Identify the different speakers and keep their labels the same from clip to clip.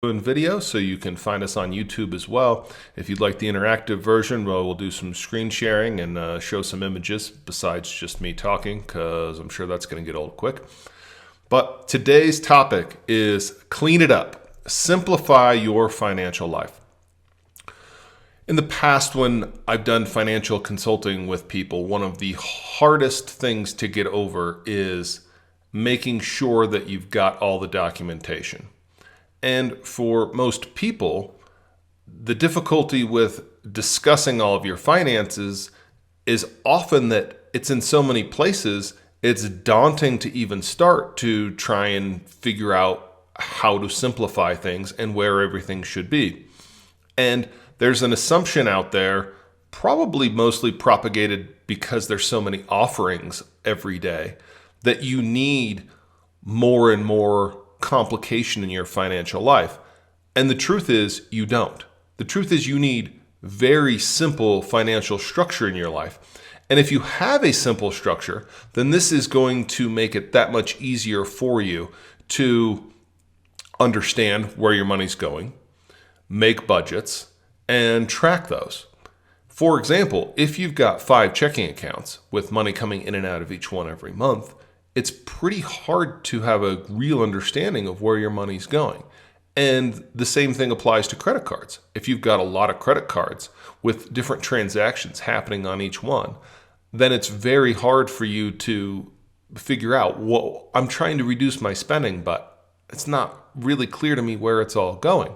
Speaker 1: in video, so you can find us on YouTube as well. If you'd like the interactive version, well, we'll do some screen sharing and show some images besides just me talking, because I'm sure that's going to get old quick. But today's topic is clean it up. Simplify your financial life. In the past, when I've done financial consulting with people, one of the hardest things to get over is making sure that you've got all the documentation. And for most people, the difficulty with discussing all of your finances is often that it's in so many places, it's daunting to even start to try and figure out how to simplify things and where everything should be. And there's an assumption out there, probably mostly propagated because there's so many offerings every day, that you need more and more complication in your financial life. And the truth is, you don't. The truth is, you need very simple financial structure in your life. And if you have a simple structure, then this is going to make it that much easier for you to understand where your money's going, make budgets, and track those. For example, if you've got 5 checking accounts with money coming in and out of each one every month, it's pretty hard to have a real understanding of where your money's going. And the same thing applies to credit cards. If you've got a lot of credit cards with different transactions happening on each one, then it's very hard for you to figure out, well, I'm trying to reduce my spending, but it's not really clear to me where it's all going.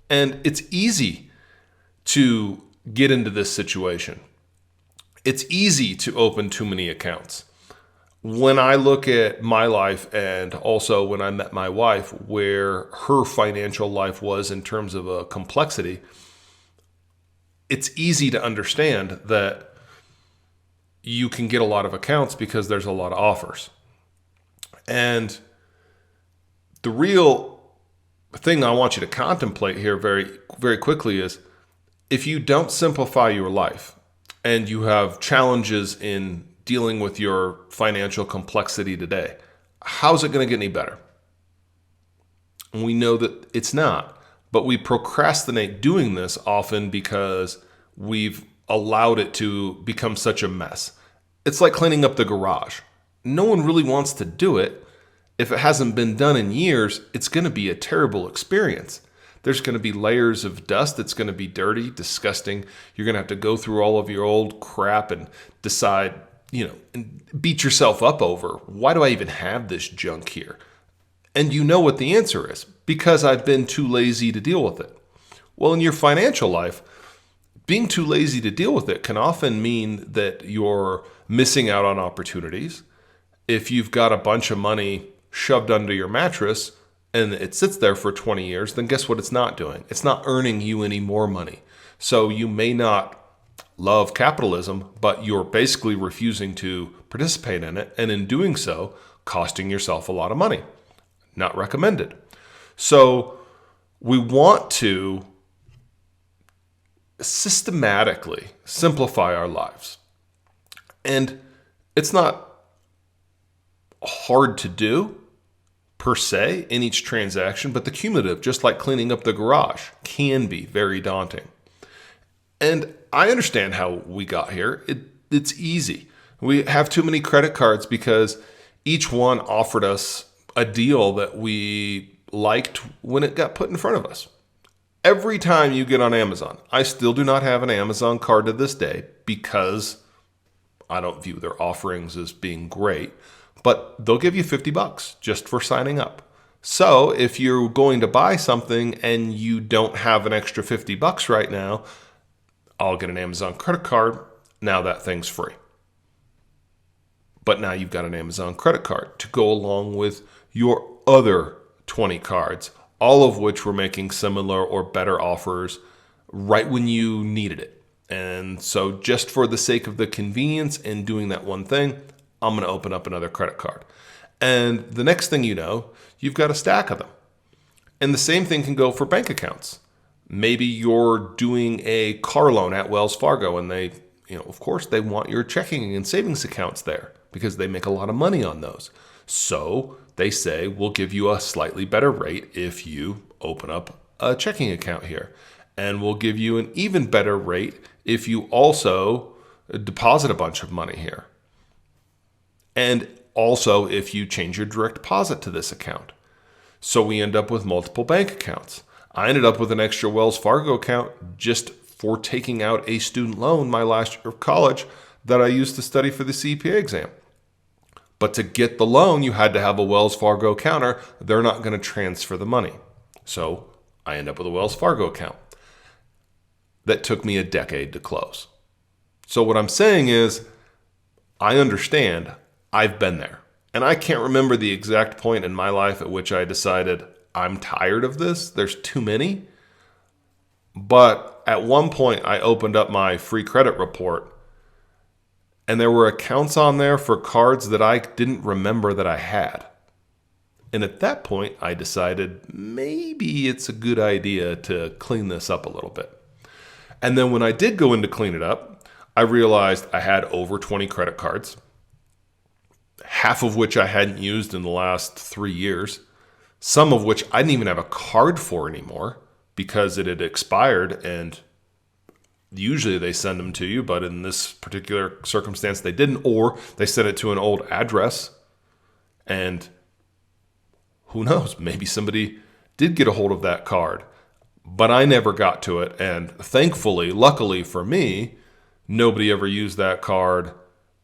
Speaker 1: And it's easy to get into this situation. It's easy to open too many accounts. When I look at my life, and also when I met my wife, where her financial life was in terms of a complexity, it's easy to understand that you can get a lot of accounts because there's a lot of offers. And the real thing I want you to contemplate here very, very quickly is, if you don't simplify your life and you have challenges in dealing with your financial complexity today, how's it going to get any better? And we know that it's not, but we procrastinate doing this often because we've allowed it to become such a mess. It's like cleaning up the garage. No one really wants to do it. If it hasn't been done in years, it's going to be a terrible experience. There's going to be layers of dust. It's going to be dirty, disgusting. You're going to have to go through all of your old crap and decide, and beat yourself up over, why do I even have this junk here? And you know what the answer is, because I've been too lazy to deal with it. Well, in your financial life, being too lazy to deal with it can often mean that you're missing out on opportunities. If you've got a bunch of money shoved under your mattress and it sits there for 20 years, then guess what it's not doing? It's not earning you any more money. So you may not love capitalism, but you're basically refusing to participate in it, and in doing so, costing yourself a lot of money. Not recommended. So we want to systematically simplify our lives. And it's not hard to do per se in each transaction, but the cumulative, just like cleaning up the garage, can be very daunting. And I understand how we got here. It's easy. We have too many credit cards because each one offered us a deal that we liked when it got put in front of us. Every time you get on Amazon, I still do not have an Amazon card to this day because I don't view their offerings as being great, but they'll give you $50 just for signing up. So if you're going to buy something and you don't have an extra $50 right now, I'll get an Amazon credit card. Now that thing's free. But now you've got an Amazon credit card to go along with your other 20 cards, all of which were making similar or better offers right when you needed it. And so just for the sake of the convenience and doing that one thing, I'm going to open up another credit card. And the next thing you know, you've got a stack of them. And the same thing can go for bank accounts. Maybe you're doing a car loan at Wells Fargo and they, of course, they want your checking and savings accounts there because they make a lot of money on those. So they say, we'll give you a slightly better rate if you open up a checking account here. And we'll give you an even better rate if you also deposit a bunch of money here. And also if you change your direct deposit to this account. So we end up with multiple bank accounts. I ended up with an extra Wells Fargo account just for taking out a student loan my last year of college that I used to study for the CPA exam. But to get the loan, you had to have a Wells Fargo account. They're not going to transfer the money. So I end up with a Wells Fargo account that took me a decade to close. So what I'm saying is, I understand. I've been there. And I can't remember the exact point in my life at which I decided I'm tired of this. There's too many. But at one point, I opened up my free credit report, and there were accounts on there for cards that I didn't remember that I had. And at that point, I decided maybe it's a good idea to clean this up a little bit. And then when I did go in to clean it up, I realized I had over 20 credit cards, half of which I hadn't used in the last 3 years, some of which I didn't even have a card for anymore because it had expired, and usually they send them to you, but in this particular circumstance they didn't, or they sent it to an old address, and who knows, maybe somebody did get a hold of that card, but I never got to it. And thankfully, luckily for me, nobody ever used that card,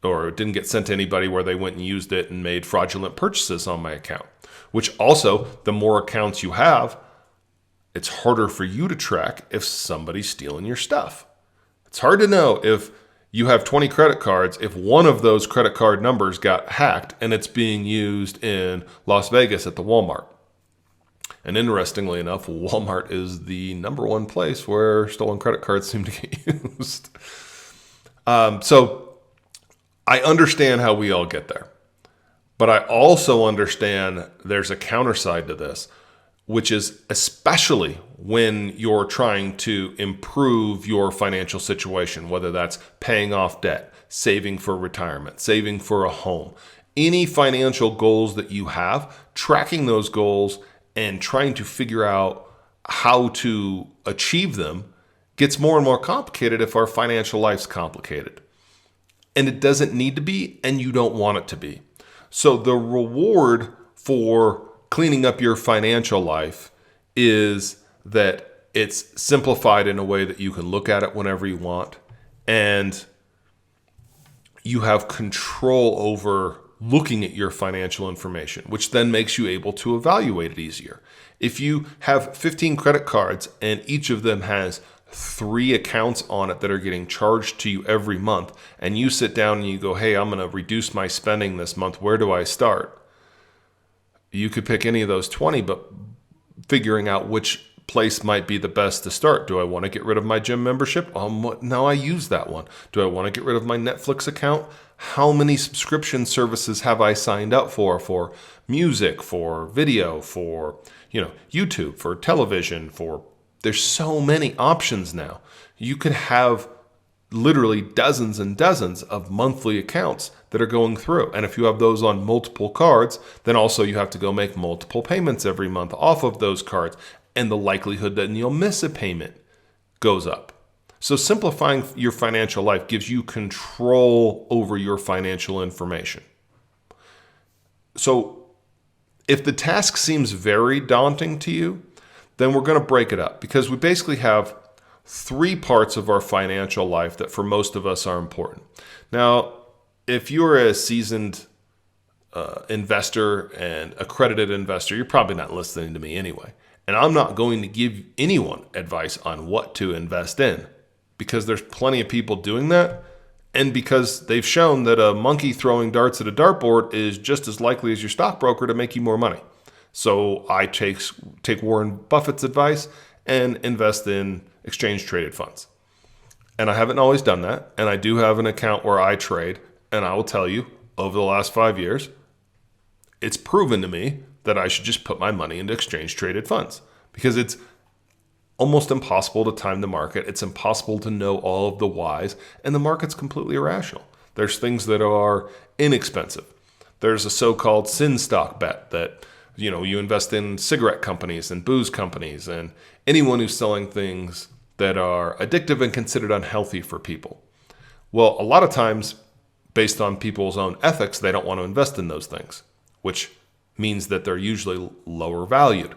Speaker 1: or it didn't get sent to anybody where they went and used it and made fraudulent purchases on my account. Which also, the more accounts you have, it's harder for you to track if somebody's stealing your stuff. It's hard to know if you have 20 credit cards, if one of those credit card numbers got hacked and it's being used in Las Vegas at the Walmart. And interestingly enough, Walmart is the number one place where stolen credit cards seem to get used. So I understand how we all get there. But I also understand there's a counter side to this, which is especially when you're trying to improve your financial situation, whether that's paying off debt, saving for retirement, saving for a home, any financial goals that you have, tracking those goals and trying to figure out how to achieve them gets more and more complicated if our financial life's complicated. And it doesn't need to be, and you don't want it to be. So the reward for cleaning up your financial life is that it's simplified in a way that you can look at it whenever you want, and you have control over looking at your financial information, which then makes you able to evaluate it easier. If you have 15 credit cards and each of them has 3 accounts on it that are getting charged to you every month, and you sit down and you go, hey, I'm going to reduce my spending this month. Where do I start? You could pick any of those 20, but figuring out which place might be the best to start. Do I want to get rid of my gym membership? No, I use that one. Do I want to get rid of my Netflix account? How many subscription services have I signed up for music, for video, for YouTube, for television, there's so many options now. You could have literally dozens and dozens of monthly accounts that are going through. And if you have those on multiple cards, then also you have to go make multiple payments every month off of those cards. And the likelihood that you'll miss a payment goes up. So simplifying your financial life gives you control over your financial information. So if the task seems very daunting to you, then we're going to break it up, because we basically have 3 parts of our financial life that for most of us are important. Now, if you're a seasoned investor and accredited investor, you're probably not listening to me anyway. And I'm not going to give anyone advice on what to invest in, because there's plenty of people doing that, and because they've shown that a monkey throwing darts at a dartboard is just as likely as your stockbroker to make you more money. So I take Warren Buffett's advice and invest in exchange-traded funds. And I haven't always done that, and I do have an account where I trade, and I will tell you, over the last 5 years, it's proven to me that I should just put my money into exchange-traded funds, because it's almost impossible to time the market. It's impossible to know all of the whys, and the market's completely irrational. There's things that are inexpensive. There's a so-called sin stock bet that You invest in cigarette companies and booze companies and anyone who's selling things that are addictive and considered unhealthy for people. Well, a lot of times, based on people's own ethics, they don't want to invest in those things, which means that they're usually lower valued.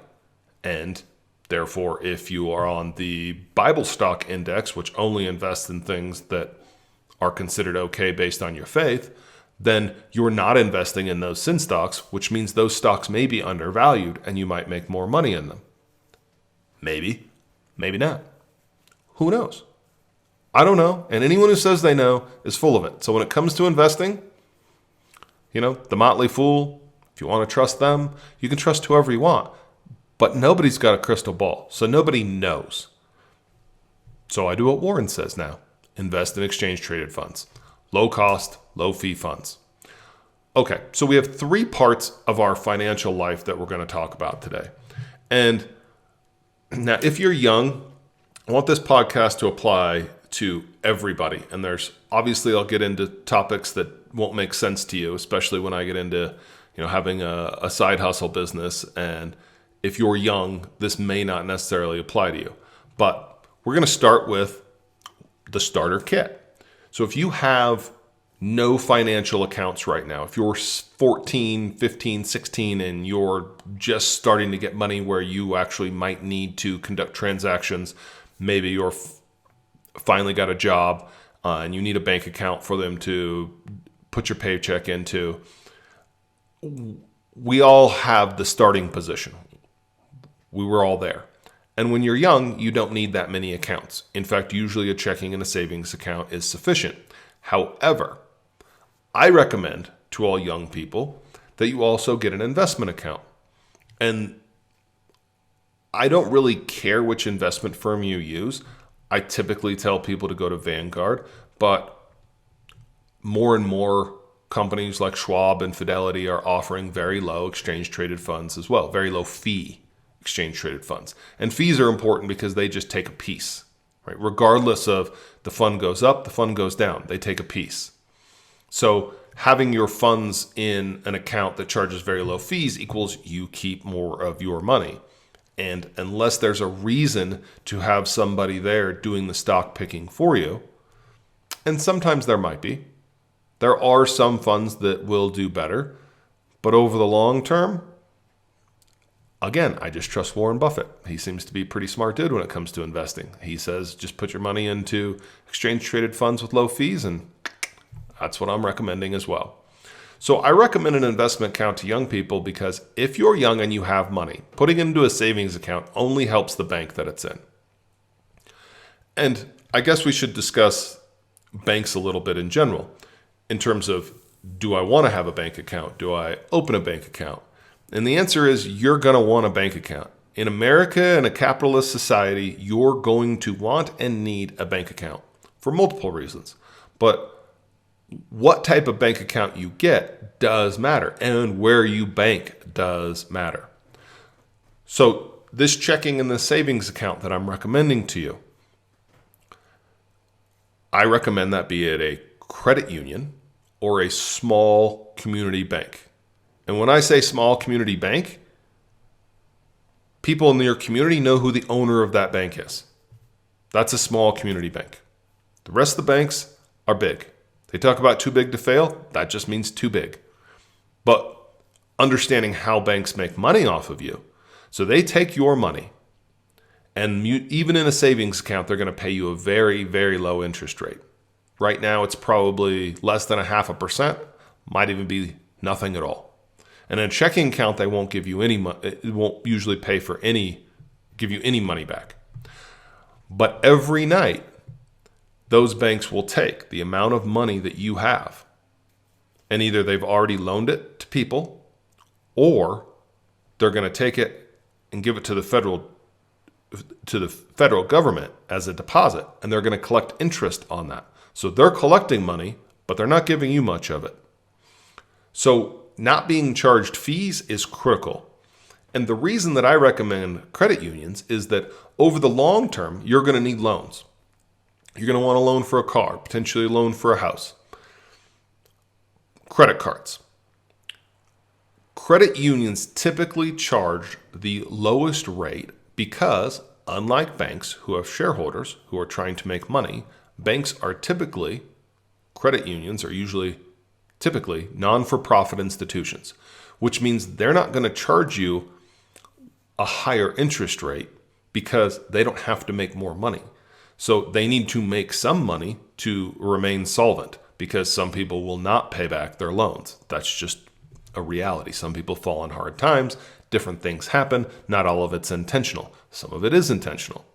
Speaker 1: And therefore, if you are on the Bible stock index, which only invests in things that are considered okay based on your faith, then you're not investing in those sin stocks, which means those stocks may be undervalued and you might make more money in them. Maybe, maybe not. Who knows? I don't know. And anyone who says they know is full of it. So when it comes to investing, the Motley Fool, if you want to trust them, you can trust whoever you want. But nobody's got a crystal ball, so nobody knows. So I do what Warren says now. Invest in exchange-traded funds. Low cost, low fee funds. Okay, so we have 3 parts of our financial life that we're going to talk about today. And now, if you're young, I want this podcast to apply to everybody. And obviously I'll get into topics that won't make sense to you, especially when I get into, having a side hustle business. And if you're young, this may not necessarily apply to you. But we're going to start with the starter kit. So if you have no financial accounts right now, if you're 14, 15, 16, and you're just starting to get money where you actually might need to conduct transactions, maybe you're finally got a job and you need a bank account for them to put your paycheck into, we all have the starting position. We were all there. And when you're young, you don't need that many accounts. In fact, usually a checking and a savings account is sufficient. However, I recommend to all young people that you also get an investment account. And I don't really care which investment firm you use. I typically tell people to go to Vanguard, but more and more companies like Schwab and Fidelity are offering very low exchange-traded funds as well, very low fee exchange-traded funds. And fees are important because they just take a piece, right? Regardless of the fund goes up, the fund goes down, they take a piece. So having your funds in an account that charges very low fees equals you keep more of your money. And unless there's a reason to have somebody there doing the stock picking for you, and sometimes there might be, there are some funds that will do better, but over the long term, again, I just trust Warren Buffett. He seems to be a pretty smart dude when it comes to investing. He says, just put your money into exchange-traded funds with low fees, and that's what I'm recommending as well. So I recommend an investment account to young people because if you're young and you have money, putting it into a savings account only helps the bank that it's in. And I guess we should discuss banks a little bit in general in terms of, do I want to have a bank account? Do I open a bank account? And the answer is you're going to want a bank account. In America, in a capitalist society, you're going to want and need a bank account for multiple reasons. But what type of bank account you get does matter, and where you bank does matter. So this checking and the savings account that I'm recommending to you, I recommend that be at a credit union or a small community bank. And when I say small community bank, people in your community know who the owner of that bank is. That's a small community bank. The rest of the banks are big. They talk about too big to fail. That just means too big. But understanding how banks make money off of you. So they take your money, and even in a savings account, they're going to pay you a very, very low interest rate. Right now, it's probably less than 0.5%, might even be nothing at all. And in a checking account, they won't give you any money. It won't usually give you any money back. But every night, those banks will take the amount of money that you have, and either they've already loaned it to people, or they're going to take it and give it to the federal government as a deposit, and they're going to collect interest on that. So they're collecting money, but they're not giving you much of it. So not being charged fees is critical. And the reason that I recommend credit unions is that over the long term, you're going to need loans. You're going to want a loan for a car, potentially a loan for a house. Credit cards. Credit unions typically charge the lowest rate because, unlike banks who have shareholders who are trying to make money, credit unions are typically non-for-profit institutions, which means they're not going to charge you a higher interest rate because they don't have to make more money. So they need to make some money to remain solvent because some people will not pay back their loans. That's just a reality. Some people fall on hard times. Different things happen. Not all of it's intentional. Some of it is intentional.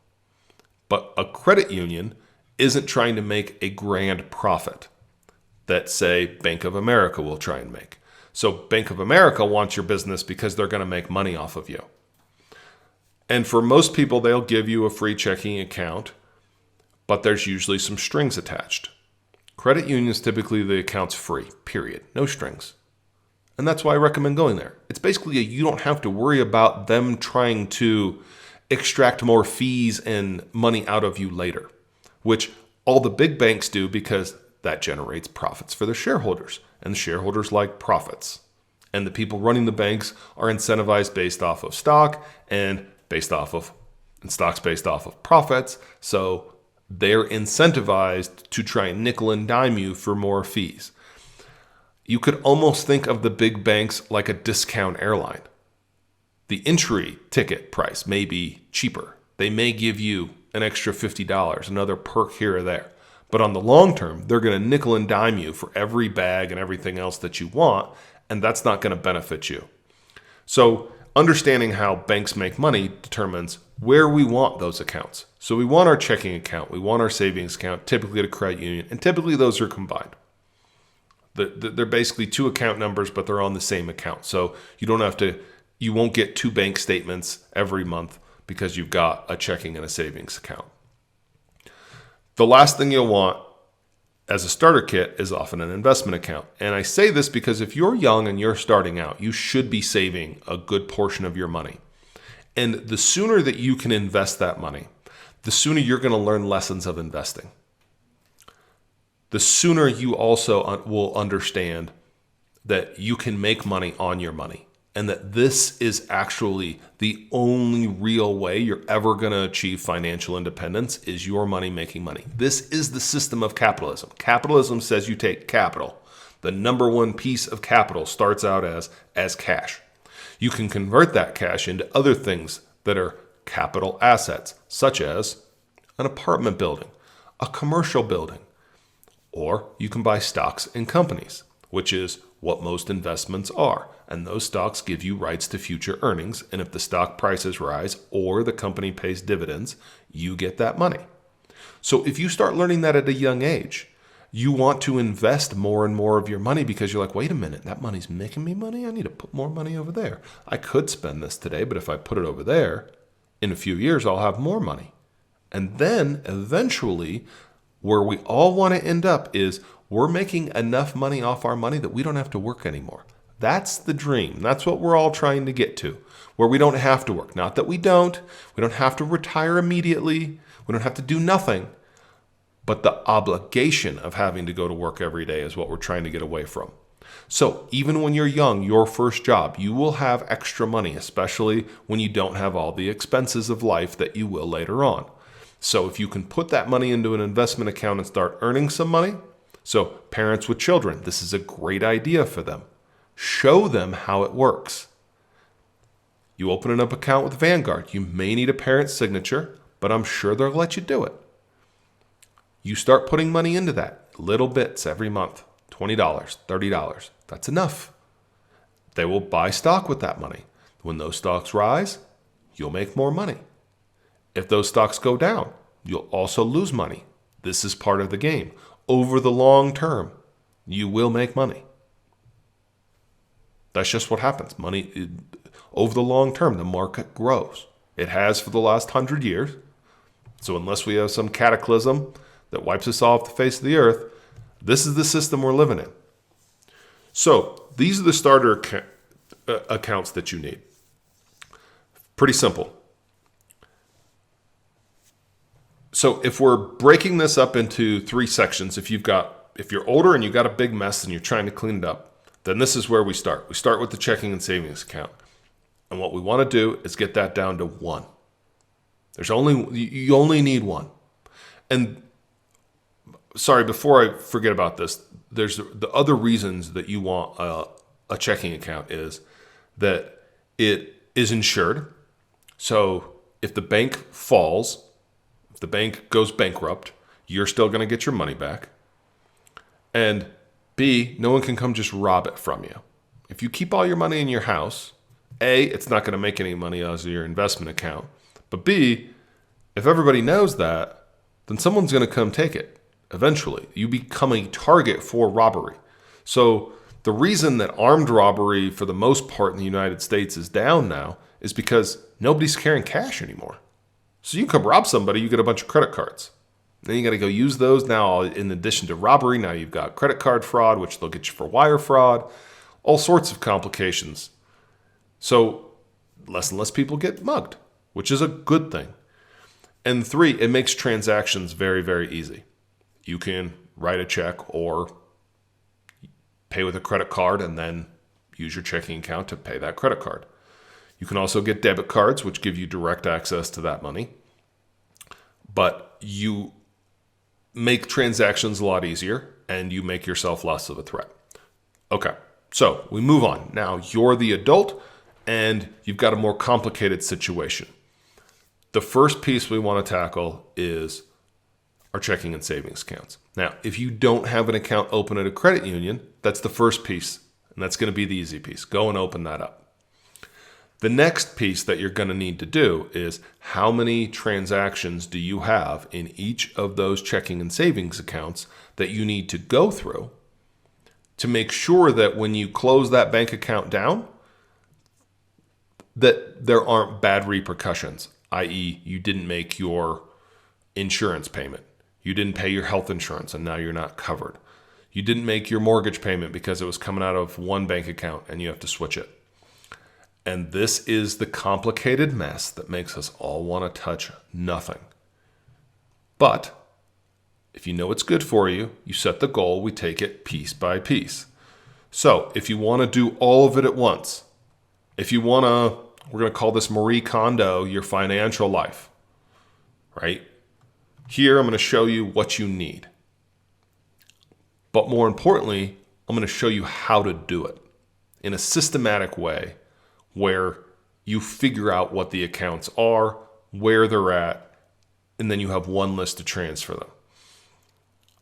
Speaker 1: But a credit union isn't trying to make a grand profit that, say, Bank of America will try and make. So Bank of America wants your business because they're going to make money off of you. And for most people, they'll give you a free checking account, but there's usually some strings attached. Credit unions, typically the account's free, period. No strings. And that's why I recommend going there. It's basically you don't have to worry about them trying to extract more fees and money out of you later, which all the big banks do because that generates profits for their shareholders. And the shareholders like profits. And the people running the banks are incentivized based off of stock and stocks based off of profits. So they're incentivized to try and nickel and dime you for more fees. You could almost think of the big banks like a discount airline. The entry ticket price may be cheaper. They may give you an extra $50, another perk here or there. But on the long term, they're going to nickel and dime you for every bag and everything else that you want, and that's not going to benefit you. So understanding how banks make money determines where we want those accounts. So we want our checking account, we want our savings account, typically at a credit union, and typically those are combined. They're basically two account numbers, but they're on the same account. So you won't get two bank statements every month because you've got a checking and a savings account. The last thing you'll want as a starter kit is often an investment account. And I say this because if you're young and you're starting out, you should be saving a good portion of your money. And the sooner that you can invest that money, the sooner you're going to learn lessons of investing. The sooner you also will understand that you can make money on your money and that this is actually the only real way you're ever going to achieve financial independence is your money making money. This is the system of capitalism. Capitalism says you take capital. The number one piece of capital starts out as cash. You can convert that cash into other things that are capital assets, such as an apartment building, a commercial building, or you can buy stocks in companies, which is what most investments are. And those stocks give you rights to future earnings. And if the stock prices rise or the company pays dividends, you get that money. So if you start learning that at a young age, you want to invest more and more of your money because you're like, wait a minute, that money's making me money. I need to put more money over there. I could spend this today, but if I put it over there, in a few years, I'll have more money. And then eventually, where we all want to end up is we're making enough money off our money that we don't have to work anymore. That's the dream. That's what we're all trying to get to, where we don't have to work. Not that we don't. We don't have to retire immediately. We don't have to do nothing. But the obligation of having to go to work every day is what we're trying to get away from. So even when you're young, your first job, you will have extra money, especially when you don't have all the expenses of life that you will later on. So if you can put that money into an investment account and start earning some money, so parents with children, this is a great idea for them. Show them how it works. You open an account with Vanguard. You may need a parent's signature, but I'm sure they'll let you do it. You start putting money into that, little bits every month, $20, $30. That's enough. They will buy stock with that money. When those stocks rise, you'll make more money. If those stocks go down, you'll also lose money. This is part of the game. Over the long term, you will make money. That's just what happens. Over the long term, the market grows. It has for the last 100 years. So unless we have some cataclysm that wipes us off the face of the earth, this is the system we're living in. So these are the starter accounts that you need. Pretty simple. So if we're breaking this up into three sections, if you're older and you've got a big mess and you're trying to clean it up, then this is where we start. We start with the checking and savings account. And what we want to do is get that down to one. You only need one. And sorry, before I forget about this, there's the other reasons that you want a checking account is that it is insured. So if the bank falls, if the bank goes bankrupt, you're still going to get your money back. And B, no one can come just rob it from you. If you keep all your money in your house, A, it's not going to make any money as your investment account. But B, if everybody knows that, then someone's going to come take it. Eventually, you become a target for robbery. So the reason that armed robbery for the most part in the United States is down now is because nobody's carrying cash anymore. So you come rob somebody, you get a bunch of credit cards. Then you got to go use those. Now, in addition to robbery, now you've got credit card fraud, which they'll get you for wire fraud, all sorts of complications. So less and less people get mugged, which is a good thing. And 3, it makes transactions very, very easy. You can write a check or pay with a credit card and then use your checking account to pay that credit card. You can also get debit cards, which give you direct access to that money. But you make transactions a lot easier and you make yourself less of a threat. Okay, so we move on. Now you're the adult and you've got a more complicated situation. The first piece we want to tackle is our checking and savings accounts. Now, if you don't have an account open at a credit union, that's the first piece, and that's going to be the easy piece. Go and open that up. The next piece that you're going to need to do is how many transactions do you have in each of those checking and savings accounts that you need to go through to make sure that when you close that bank account down, that there aren't bad repercussions, i.e. you didn't make your insurance payment. You didn't pay your health insurance and now you're not covered. You didn't make your mortgage payment because it was coming out of one bank account and you have to switch it. And this is the complicated mess that makes us all want to touch nothing. But if you know it's good for you, you set the goal, we take it piece by piece. So if you want to do all of it at once, if you want to, we're going to call this Mari Kondo, your financial life, right? Here, I'm going to show you what you need. But more importantly, I'm going to show you how to do it in a systematic way where you figure out what the accounts are, where they're at, and then you have one list to transfer them.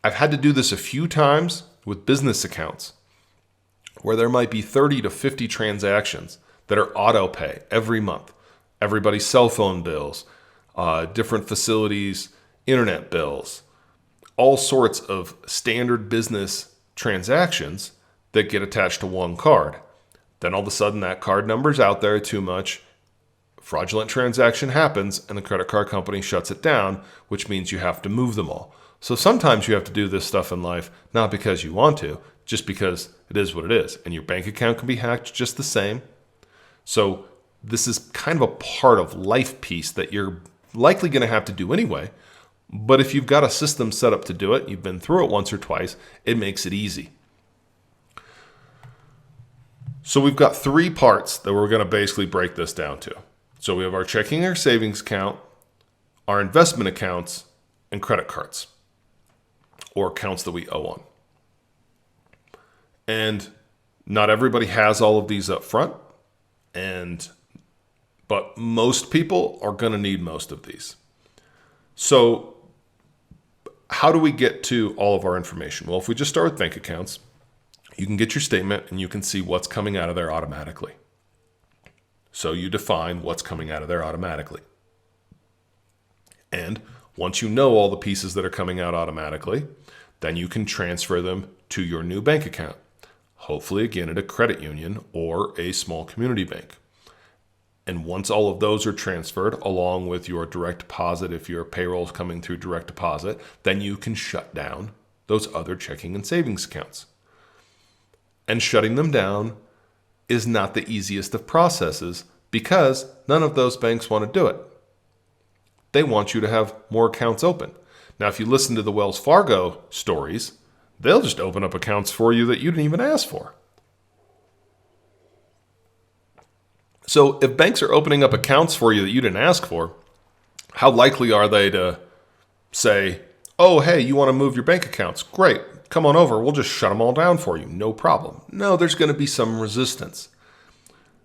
Speaker 1: I've had to do this a few times with business accounts where there might be 30 to 50 transactions that are auto pay every month. Everybody's cell phone bills, different facilities, internet bills, all sorts of standard business transactions that get attached to one card. Then all of a sudden that card number's out there too much. Fraudulent transaction happens and the credit card company shuts it down, which means you have to move them all. So sometimes you have to do this stuff in life, not because you want to, just because it is what it is. And your bank account can be hacked just the same. So this is kind of a part of life piece that you're likely going to have to do anyway. But if you've got a system set up to do it, you've been through it once or twice, it makes it easy. So we've got 3 parts that we're going to basically break this down to. So we have our checking or savings account, our investment accounts, and credit cards, or accounts that we owe on. And not everybody has all of these up front, but most people are going to need most of these. So how do we get to all of our information? Well, if we just start with bank accounts, you can get your statement and you can see what's coming out of there automatically. So you define what's coming out of there automatically. And once you know all the pieces that are coming out automatically, then you can transfer them to your new bank account. Hopefully, again, at a credit union or a small community bank. And once all of those are transferred, along with your direct deposit, if your payroll is coming through direct deposit, then you can shut down those other checking and savings accounts. And shutting them down is not the easiest of processes because none of those banks want to do it. They want you to have more accounts open. Now, if you listen to the Wells Fargo stories, they'll just open up accounts for you that you didn't even ask for. So if banks are opening up accounts for you that you didn't ask for, how likely are they to say, oh, hey, you want to move your bank accounts? Great. Come on over. We'll just shut them all down for you. No problem. No, there's going to be some resistance.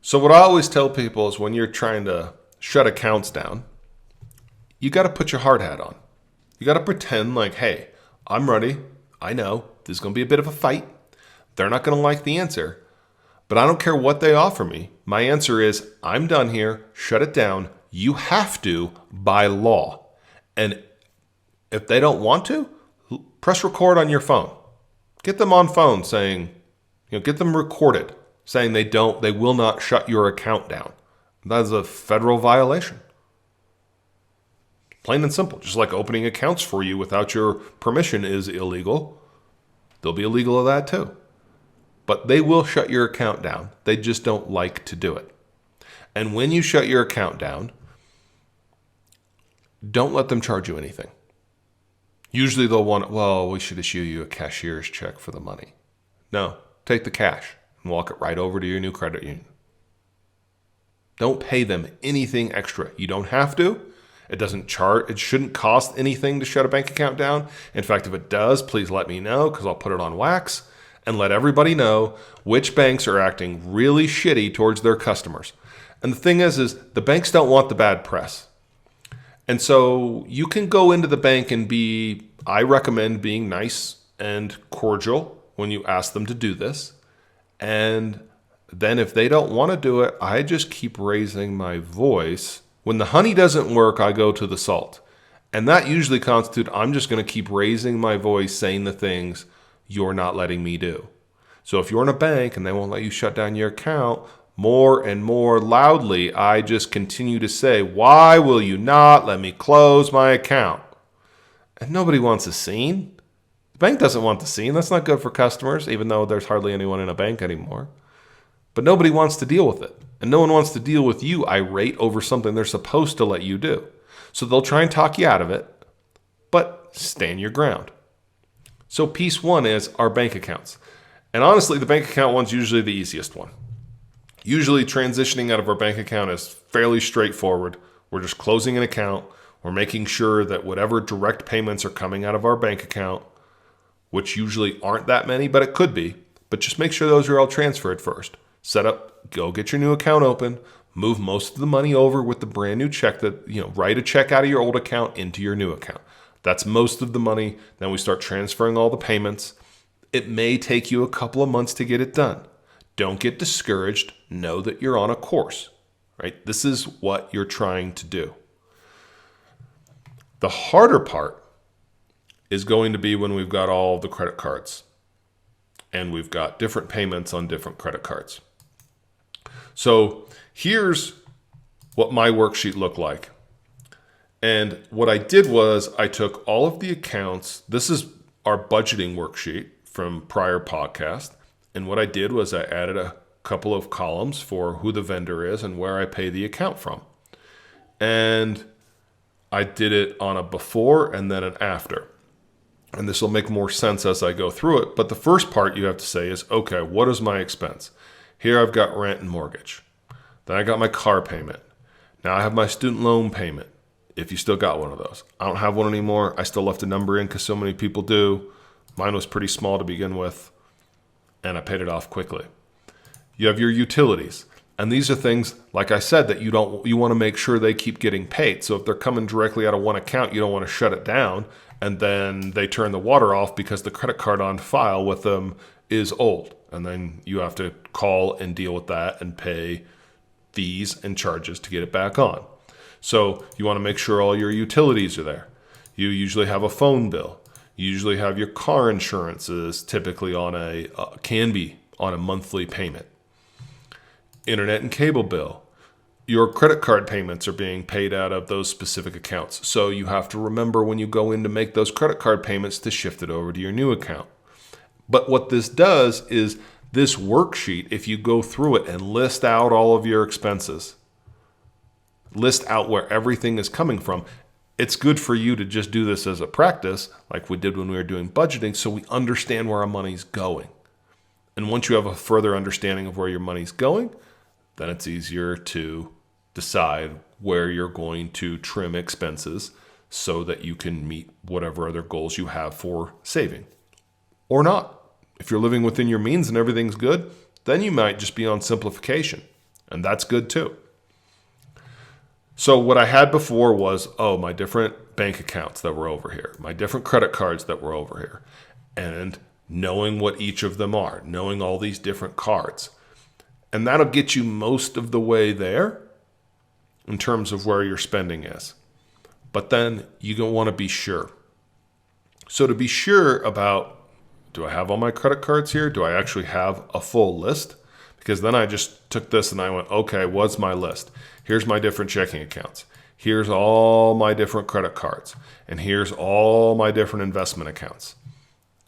Speaker 1: So what I always tell people is when you're trying to shut accounts down, you got to put your hard hat on. You got to pretend like, hey, I'm ready. I know this is going to be a bit of a fight. They're not going to like the answer, but I don't care what they offer me. My answer is, I'm done here. Shut it down. You have to by law. And if they don't want to, press record on your phone. Get them on phone saying, get them recorded saying they will not shut your account down. That is a federal violation. Plain and simple. Just like opening accounts for you without your permission is illegal. They'll be illegal of that too. But they will shut your account down. They just don't like to do it. And when you shut your account down, don't let them charge you anything. Usually they'll want, well, we should issue you a cashier's check for the money. No, take the cash and walk it right over to your new credit union. Don't pay them anything extra. You don't have to. It shouldn't cost anything to shut a bank account down. In fact, if it does, please let me know because I'll put it on wax and let everybody know which banks are acting really shitty towards their customers. And the thing is the banks don't want the bad press. And so you can go into the bank and I recommend being nice and cordial when you ask them to do this. And then if they don't want to do it, I just keep raising my voice. When the honey doesn't work, I go to the salt. And that usually constitutes I'm just going to keep raising my voice saying the things you're not letting me do. So if you're in a bank and they won't let you shut down your account, more and more loudly, I just continue to say, why will you not let me close my account? And nobody wants a scene. The bank doesn't want the scene. That's not good for customers, even though there's hardly anyone in a bank anymore. But nobody wants to deal with it. And no one wants to deal with you irate over something they're supposed to let you do. So they'll try and talk you out of it, but stand your ground. So piece one is our bank accounts. And honestly, the bank account one's usually the easiest one. Usually transitioning out of our bank account is fairly straightforward. We're just closing an account. We're making sure that whatever direct payments are coming out of our bank account, which usually aren't that many, but it could be, but just make sure those are all transferred first. Set up, go get your new account open, move most of the money over with the brand new check write a check out of your old account into your new account. That's most of the money. Then we start transferring all the payments. It may take you a couple of months to get it done. Don't get discouraged. Know that you're on a course, right? This is what you're trying to do. The harder part is going to be when we've got all the credit cards and we've got different payments on different credit cards. So here's what my worksheet looked like. And what I did was I took all of the accounts. This is our budgeting worksheet from prior podcast. And what I did was I added a couple of columns for who the vendor is and where I pay the account from. And I did it on a before and then an after. And this will make more sense as I go through it. But the first part you have to say is, okay, what is my expense? Here I've got rent and mortgage. Then I got my car payment. Now I have my student loan payment, if you still got one of those. I don't have one anymore. I still left a number in because so many people do. Mine was pretty small to begin with, and I paid it off quickly. You have your utilities. And these are things, like I said, that you want to make sure they keep getting paid. So if they're coming directly out of one account, you don't want to shut it down and then they turn the water off because the credit card on file with them is old. And then you have to call and deal with that and pay fees and charges to get it back on. So you want to make sure all your utilities are there. You usually have a phone bill. You usually have your car insurance is typically can be on a monthly payment. Internet and cable bill. Your credit card payments are being paid out of those specific accounts. So you have to remember when you go in to make those credit card payments to shift it over to your new account. But what this does is this worksheet, if you go through it and list out all of your expenses, list out where everything is coming from, it's good for you to just do this as a practice like we did when we were doing budgeting so we understand where our money's going. And once you have a further understanding of where your money's going, then it's easier to decide where you're going to trim expenses so that you can meet whatever other goals you have for saving. Or not. If you're living within your means and everything's good, then you might just be on simplification. And that's good too. So what I had before was, my different bank accounts that were over here, my different credit cards that were over here, and knowing what each of them are, knowing all these different cards. And that'll get you most of the way there in terms of where your spending is. But then you're going to want to be sure. So to be sure about, do I have all my credit cards here? Do I actually have a full list? Because then I just took this and I went, okay, what's my list? Here's my different checking accounts. Here's all my different credit cards. And here's all my different investment accounts.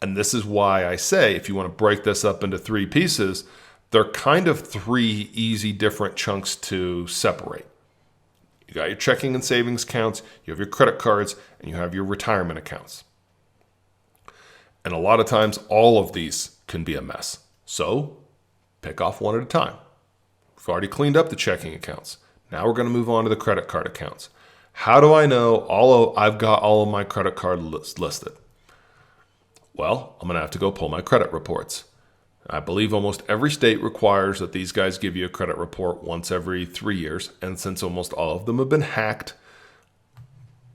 Speaker 1: And this is why I say, if you want to break this up into 3 pieces, they're kind of 3 easy different chunks to separate. You got your checking and savings accounts, you have your credit cards, and you have your retirement accounts. And a lot of times, all of these can be a mess. So pick off one at a time. We've already cleaned up the checking accounts. Now we're going to move on to the credit card accounts. How do I know I've got all of my credit card listed? Well, I'm going to have to go pull my credit reports. I believe almost every state requires that these guys give you a credit report once every 3 years. And since almost all of them have been hacked,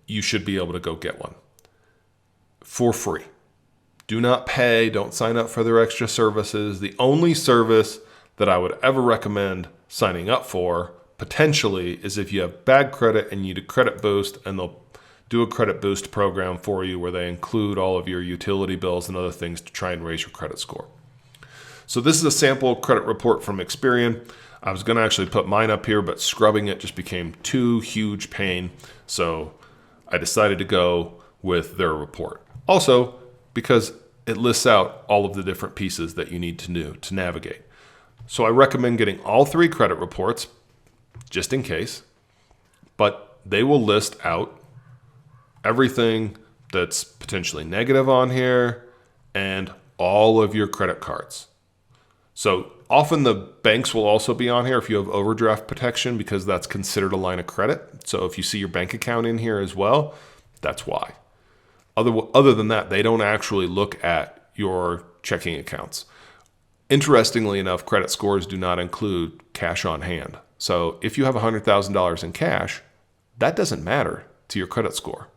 Speaker 1: you should be able to go get one for free. Do not pay. Don't sign up for their extra services. The only service that I would ever recommend signing up for potentially is if you have bad credit and you need a credit boost, and they'll do a credit boost program for you where they include all of your utility bills and other things to try and raise your credit score. So this is a sample credit report from Experian. I was going to actually put mine up here, but scrubbing it just became too huge pain. So I decided to go with their report. Also, because it lists out all of the different pieces that you need to do to navigate. So I recommend getting all 3 credit reports, just in case, but they will list out everything that's potentially negative on here and all of your credit cards. So often the banks will also be on here if you have overdraft protection, because that's considered a line of credit. So if you see your bank account in here as well, that's why. Other than that, they don't actually look at your checking accounts. Interestingly enough, credit scores do not include cash on hand. So if you have $100,000 in cash, that doesn't matter to your credit score.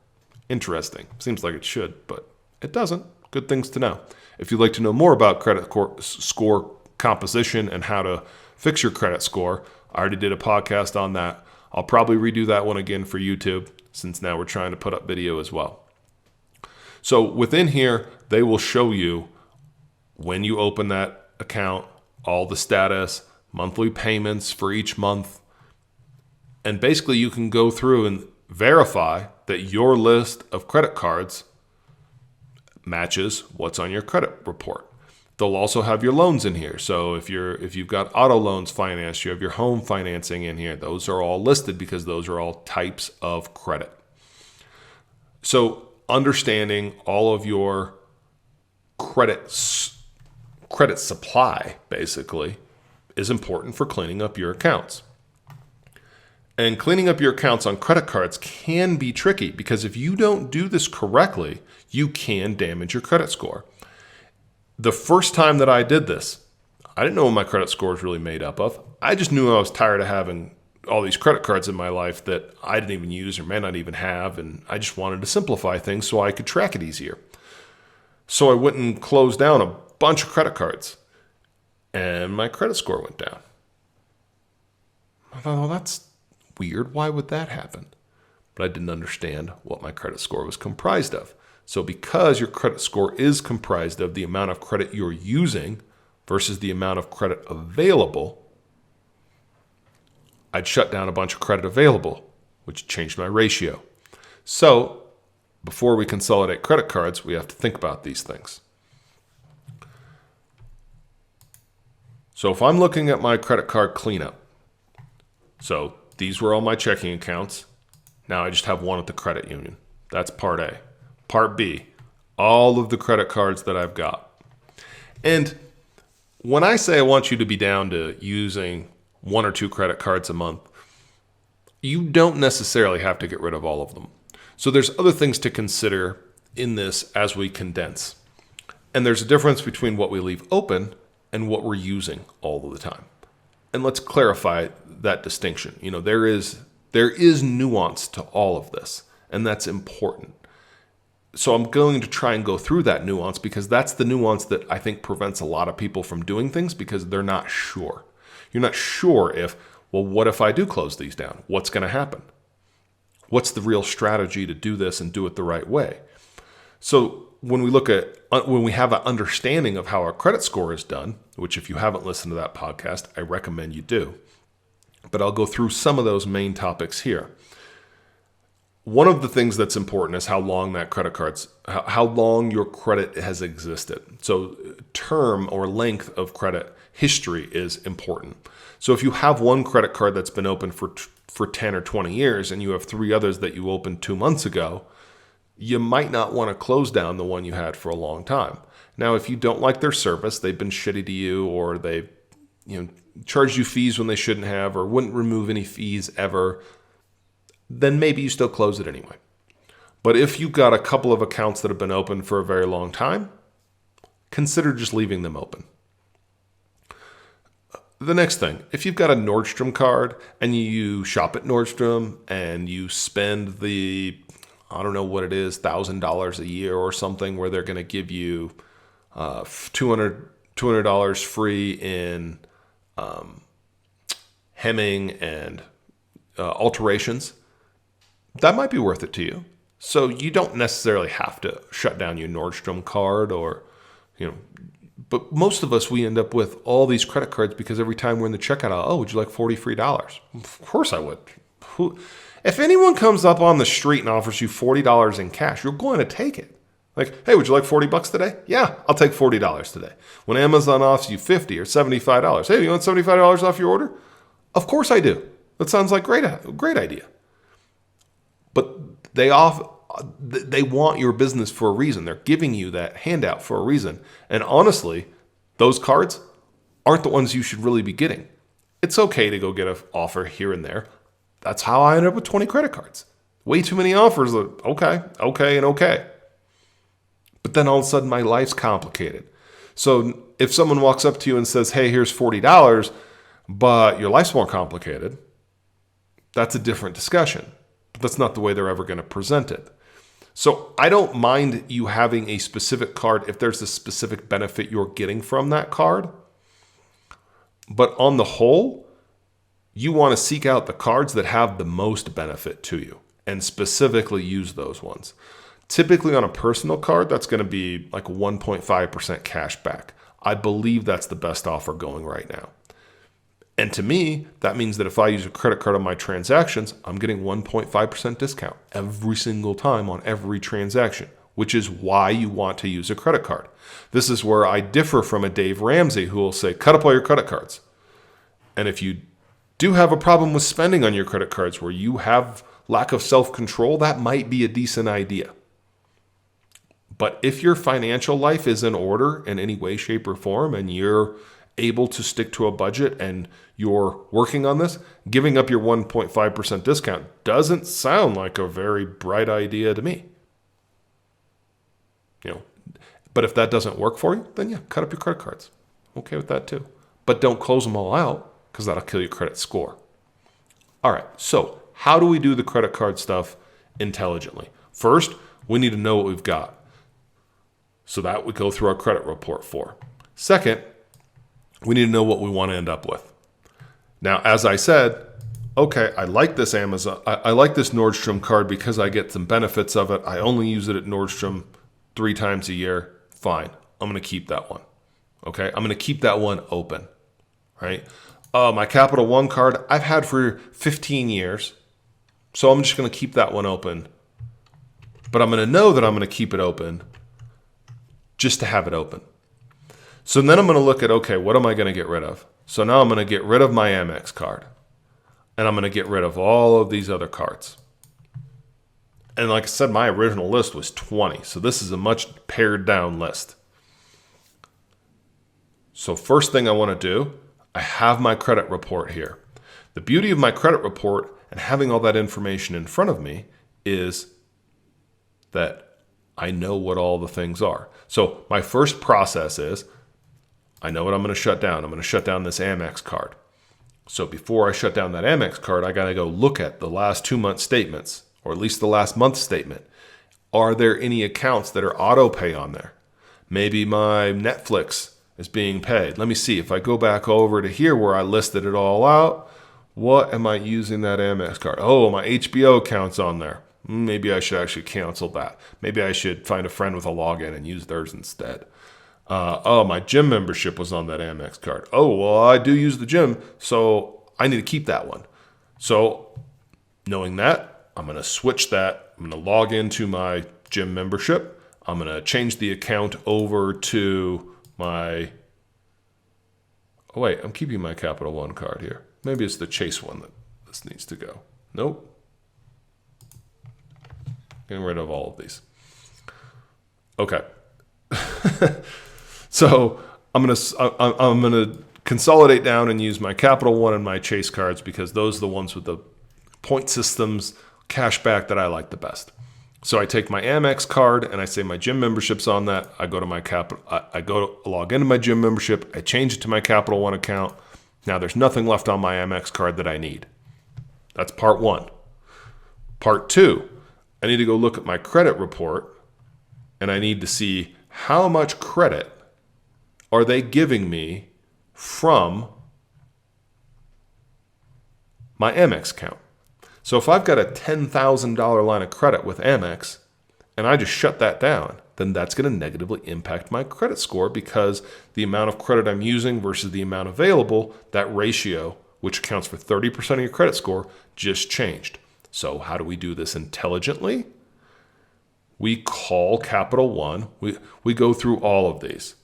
Speaker 1: Interesting. Seems like it should, but it doesn't. Good things to know. If you'd like to know more about credit score composition and how to fix your credit score, I already did a podcast on that. I'll probably redo that one again for YouTube, since now we're trying to put up video as well. So within here, they will show you when you open that account, all the status, monthly payments for each month. And basically you can go through and verify that your list of credit cards matches what's on your credit report. They'll also have your loans in here. So if you've got auto loans financed, you have your home financing in here. Those are all listed because those are all types of credit. So understanding all of your credit supply, basically, is important for cleaning up your accounts. And cleaning up your accounts on credit cards can be tricky, because if you don't do this correctly, you can damage your credit score. The first time that I did this, I didn't know what my credit score was really made up of. I just knew I was tired of having all these credit cards in my life that I didn't even use or may not even have, and I just wanted to simplify things so I could track it easier. So I went and closed down a bunch of credit cards, and my credit score went down. I thought, well, that's weird. Why would that happen? But I didn't understand what my credit score was comprised of. So because your credit score is comprised of the amount of credit you're using versus the amount of credit available, I'd shut down a bunch of credit available, which changed my ratio. So before we consolidate credit cards, we have to think about these things. So if I'm looking at my credit card cleanup, so these were all my checking accounts. Now I just have one at the credit union. That's part A. Part B, all of the credit cards that I've got. And when I say I want you to be down to using 1 or 2 credit cards a month, you don't necessarily have to get rid of all of them. So there's other things to consider in this as we condense. And there's a difference between what we leave open and what we're using all of the time. And let's clarify that distinction. There is nuance to all of this, and that's important. So I'm going to try and go through that nuance because that's the nuance that I think prevents a lot of people from doing things because they're not sure. You're not sure what if I do close these down? What's going to happen? What's the real strategy to do this and do it the right way? So when we have an understanding of how our credit score is done, which if you haven't listened to that podcast, I recommend you do. But I'll go through some of those main topics here. One of the things that's important is how long your credit has existed. So term or length of credit history is important. So if you have one credit card that's been open for 10 or 20 years and you have 3 others that you opened 2 months ago, you might not want to close down the one you had for a long time. Now, if you don't like their service, they've been shitty to you, or they charged you fees when they shouldn't have, or wouldn't remove any fees ever, then maybe you still close it anyway. But if you've got a couple of accounts that have been open for a very long time, consider just leaving them open. The next thing, if you've got a Nordstrom card and you shop at Nordstrom and you spend I don't know what it is, $1,000 a year or something, where they're going to give you $200 free in hemming and alterations, that might be worth it to you. So you don't necessarily have to shut down your Nordstrom card but most of us, we end up with all these credit cards because every time we're in the checkout aisle, would you like $40 free? Of course I would. If anyone comes up on the street and offers you $40 in cash, you're going to take it. Like, hey, would you like $40 today? Yeah, I'll take $40 today. When Amazon offers you $50 or $75, hey, you want $75 off your order? Of course I do. That sounds like a great idea. But they want your business for a reason. They're giving you that handout for a reason. And honestly, those cards aren't the ones you should really be getting. It's okay to go get an offer here and there. That's how I ended up with 20 credit cards. Way too many offers. Okay. But then all of a sudden my life's complicated. So if someone walks up to you and says, hey, here's $40, but your life's more complicated, that's a different discussion. But that's not the way they're ever going to present it. So I don't mind you having a specific card if there's a specific benefit you're getting from that card. But on the whole, you want to seek out the cards that have the most benefit to you and specifically use those ones. Typically on a personal card, that's going to be like 1.5% cash back. I believe that's the best offer going right now. And to me, that means that if I use a credit card on my transactions, I'm getting 1.5% discount every single time on every transaction, which is why you want to use a credit card. This is where I differ from a Dave Ramsey who will say, cut up all your credit cards. And if you do have a problem with spending on your credit cards where you have lack of self-control, that might be a decent idea. But if your financial life is in order in any way, shape, or form, and you're able to stick to a budget and you're working on this, giving up your 1.5% discount doesn't sound like a very bright idea to me. But if that doesn't work for you, then yeah, cut up your credit cards. Okay with that too. But don't close them all out because that'll kill your credit score. All right, so how do we do the credit card stuff intelligently? First, we need to know what we've got. So that we go through our credit report for. Second, we need to know what we want to end up with. Now, as I said, okay, I like this I like this Nordstrom card because I get some benefits of it. I only use it at Nordstrom 3 times a year. Fine. I'm going to keep that one. Okay. I'm going to keep that one open. Right. My Capital One card I've had for 15 years. So I'm just going to keep that one open. But I'm going to know that I'm going to keep it open just to have it open. So then I'm going to look at, okay, what am I going to get rid of? So now I'm going to get rid of my Amex card. And I'm going to get rid of all of these other cards. And like I said, my original list was 20. So this is a much pared down list. So first thing I want to do, I have my credit report here. The beauty of my credit report and having all that information in front of me is that I know what all the things are. So my first process is I know what I'm going to shut down. I'm going to shut down this Amex card. So before I shut down that Amex card, I got to go look at the last 2-month statements, or at least the last month statement. Are there any accounts that are auto pay on there? Maybe my Netflix is being paid. Let me see. If I go back over to here where I listed it all out, what am I using that Amex card? Oh, my HBO account's on there. Maybe I should actually cancel that. Maybe I should find a friend with a login and use theirs instead. Oh, my gym membership was on that Amex card. Oh, well, I do use the gym, so I need to keep that one. So knowing that, I'm going to switch that. I'm going to log into my gym membership. I'm going to change the account over to my... Oh, wait, I'm keeping my Capital One card here. Maybe it's the Chase one that this needs to go. Nope. Getting rid of all of these. Okay. So I'm gonna consolidate down and use my Capital One and my Chase cards because those are the ones with the point systems, cash back that I like the best. So I take my Amex card and I say my gym membership's on that. I go to I go to log into my gym membership. I change it to my Capital One account. Now there's nothing left on my Amex card that I need. That's part one. Part two, I need to go look at my credit report and I need to see how much credit are they giving me from my Amex account. So if I've got a $10,000 line of credit with Amex and I just shut that down, then that's going to negatively impact my credit score because the amount of credit I'm using versus the amount available, that ratio, which accounts for 30% of your credit score, just changed. So how do we do this intelligently? We call Capital One. We go through all of these.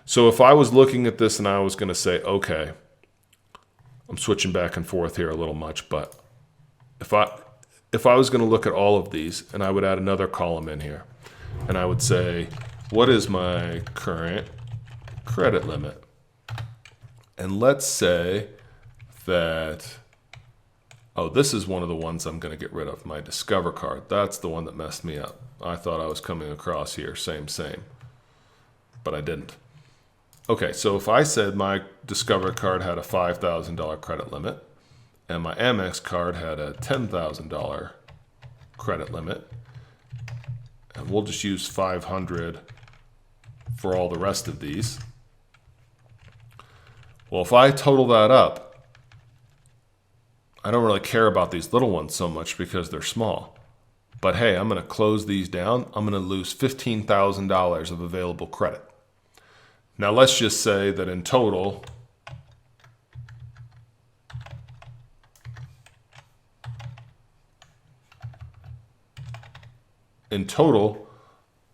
Speaker 1: So if I was looking at this and I was going to say, okay, I'm switching back and forth here a little much, but if I was going to look at all of these and I would add another column in here and I would say, what is my current credit limit? And let's say that, oh, this is one of the ones I'm going to get rid of, my Discover card. That's the one that messed me up. I thought I was coming across here, same, but I didn't. Okay, so if I said my Discover card had a $5,000 credit limit and my Amex card had a $10,000 credit limit, and we'll just use 500 for all the rest of these. Well, if I total that up, I don't really care about these little ones so much because they're small. But hey, I'm going to close these down. I'm going to lose $15,000 of available credit. Now let's just say that in total,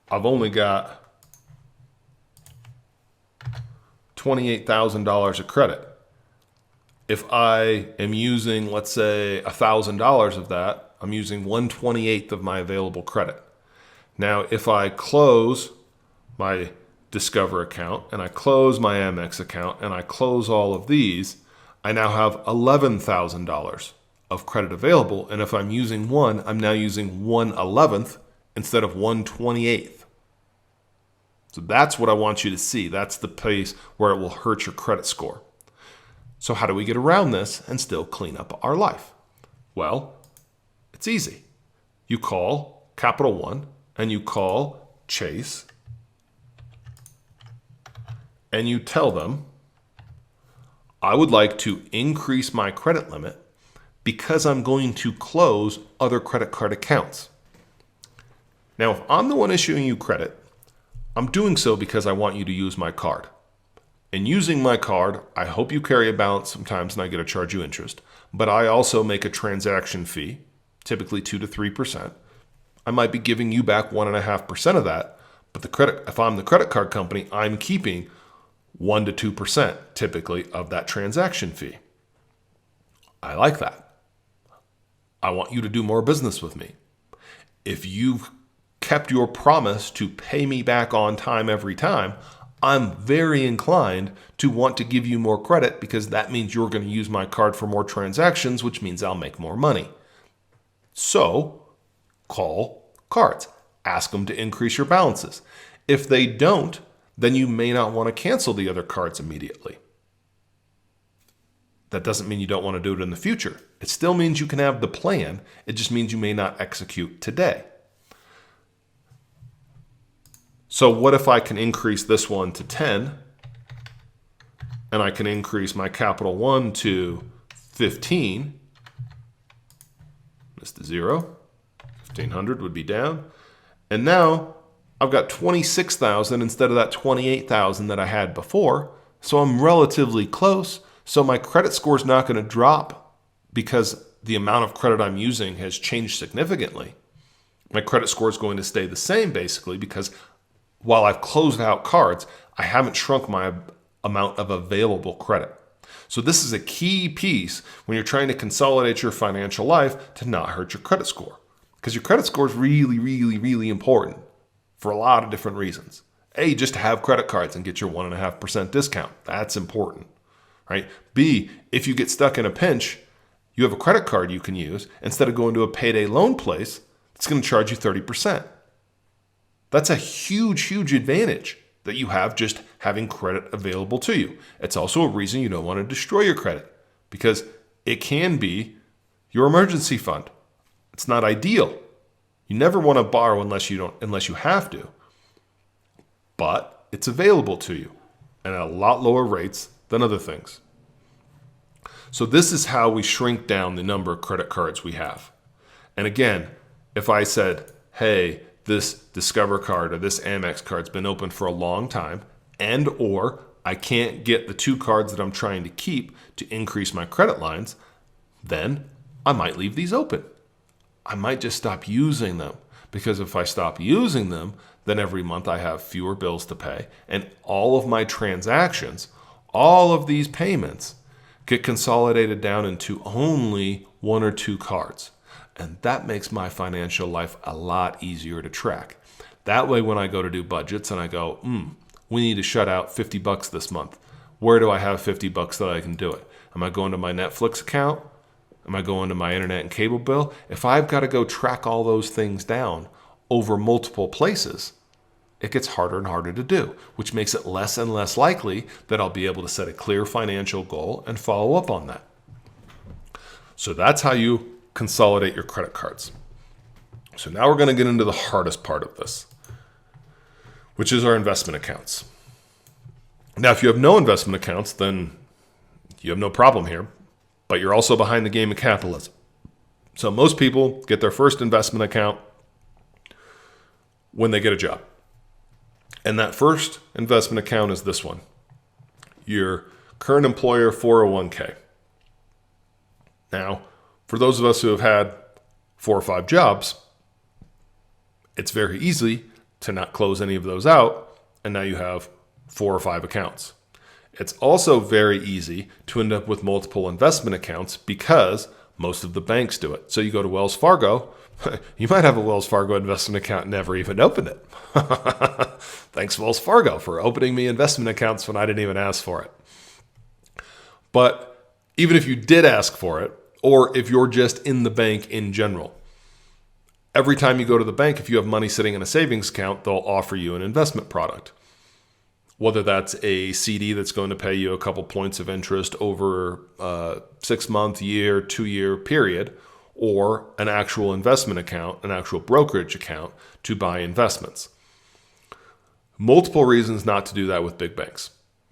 Speaker 1: I've only got $28,000 of credit. If I am using, let's say, $1,000 of that, I'm using 1/28 of my available credit. Now, if I close my Discover account and I close my Amex account and I close all of these, I now have $11,000 of credit available. And if I'm using one, I'm now using 1/11 instead of 1/28. So that's what I want you to see. That's the place where it will hurt your credit score. So how do we get around this and still clean up our life? Well, it's easy. You call Capital One and you call Chase and you tell them, I would like to increase my credit limit because I'm going to close other credit card accounts. Now, if I'm the one issuing you credit, I'm doing so because I want you to use my card. And using my card, I hope you carry a balance sometimes and I get to charge you interest. But I also make a transaction fee, typically 2 to 3%. I might be giving you back 1.5% of that, but if I'm the credit card company, I'm keeping 1 to 2% typically of that transaction fee. I like that. I want you to do more business with me. If you've kept your promise to pay me back on time every time, I'm very inclined to want to give you more credit because that means you're going to use my card for more transactions, which means I'll make more money. So call cards. Ask them to increase your balances. If they don't, then you may not want to cancel the other cards immediately. That doesn't mean you don't want to do it in the future. It still means you can have the plan. It just means you may not execute today. So what if I can increase this one to 10 and I can increase my Capital One to 15? Missed a zero. 1,500 would be down. And now I've got 26,000 instead of that 28,000 that I had before. So I'm relatively close. So my credit score is not going to drop because the amount of credit I'm using has changed significantly. My credit score is going to stay the same basically because while I've closed out cards, I haven't shrunk my amount of available credit. So this is a key piece when you're trying to consolidate your financial life to not hurt your credit score. Because your credit score is really, really, really important for a lot of different reasons. A, just to have credit cards and get your 1.5% discount. That's important, right? B, if you get stuck in a pinch, you have a credit card you can use. Instead of going to a payday loan place, it's going to charge you 30%. That's a huge, huge advantage that you have just having credit available to you. It's also a reason you don't want to destroy your credit because it can be your emergency fund. It's not ideal. You never want to borrow unless you have to. But it's available to you and at a lot lower rates than other things. So this is how we shrink down the number of credit cards we have. And again, if I said, hey, this Discover card or this Amex card's been open for a long time, and or I can't get the two cards that I'm trying to keep to increase my credit lines, then I might leave these open. I might just stop using them because if I stop using them, then every month I have fewer bills to pay and all of my transactions, all of these payments get consolidated down into only one or two cards. And that makes my financial life a lot easier to track. That way, when I go to do budgets and I go, we need to shut out $50 this month. Where do I have $50 that I can do it? Am I going to my Netflix account? Am I going to my internet and cable bill? If I've got to go track all those things down over multiple places, it gets harder and harder to do, which makes it less and less likely that I'll be able to set a clear financial goal and follow up on that. So that's how you consolidate your credit cards. So now we're going to get into the hardest part of this, which is our investment accounts. Now, if you have no investment accounts, then you have no problem here, but you're also behind the game of capitalism. So most people get their first investment account when they get a job. And that first investment account is this one, your current employer 401k. Now, for those of us who have had 4 or 5 jobs, it's very easy to not close any of those out, and now you have 4 or 5 accounts. It's also very easy to end up with multiple investment accounts because most of the banks do it. So you go to Wells Fargo, you might have a Wells Fargo investment account and never even open it. Thanks, Wells Fargo, for opening me investment accounts when I didn't even ask for it. But even if you did ask for it, or if you're just in the bank in general, every time you go to the bank, if you have money sitting in a savings account, they'll offer you an investment product. Whether that's a CD that's going to pay you a couple points of interest over a 6-month, year, 2-year period, or an actual investment account, an actual brokerage account to buy investments. Multiple reasons not to do that with big banks.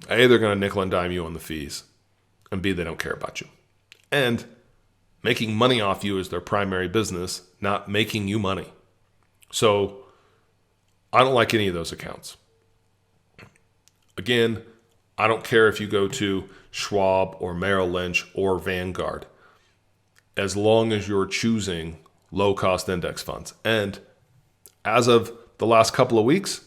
Speaker 1: A, they're going to nickel and dime you on the fees, and B, they don't care about you. And making money off you is their primary business, not making you money. So I don't like any of those accounts. Again, I don't care if you go to Schwab or Merrill Lynch or Vanguard, as long as you're choosing low-cost index funds. And as of the last couple of weeks,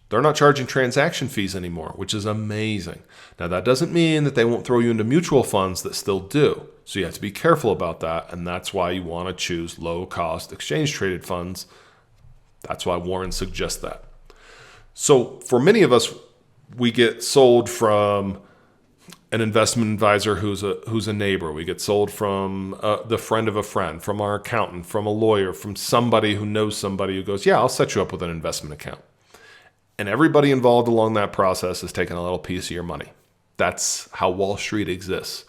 Speaker 1: they're not charging transaction fees anymore, which is amazing. Now, that doesn't mean that they won't throw you into mutual funds that still do. So you have to be careful about that, and that's why you want to choose low-cost exchange-traded funds. That's why Warren suggests that. So for many of us, we get sold from an investment advisor who's a neighbor. We get sold from the friend of a friend, from our accountant, from a lawyer, from somebody who knows somebody who goes, yeah, I'll set you up with an investment account. And everybody involved along that process is taking a little piece of your money. That's how Wall Street exists.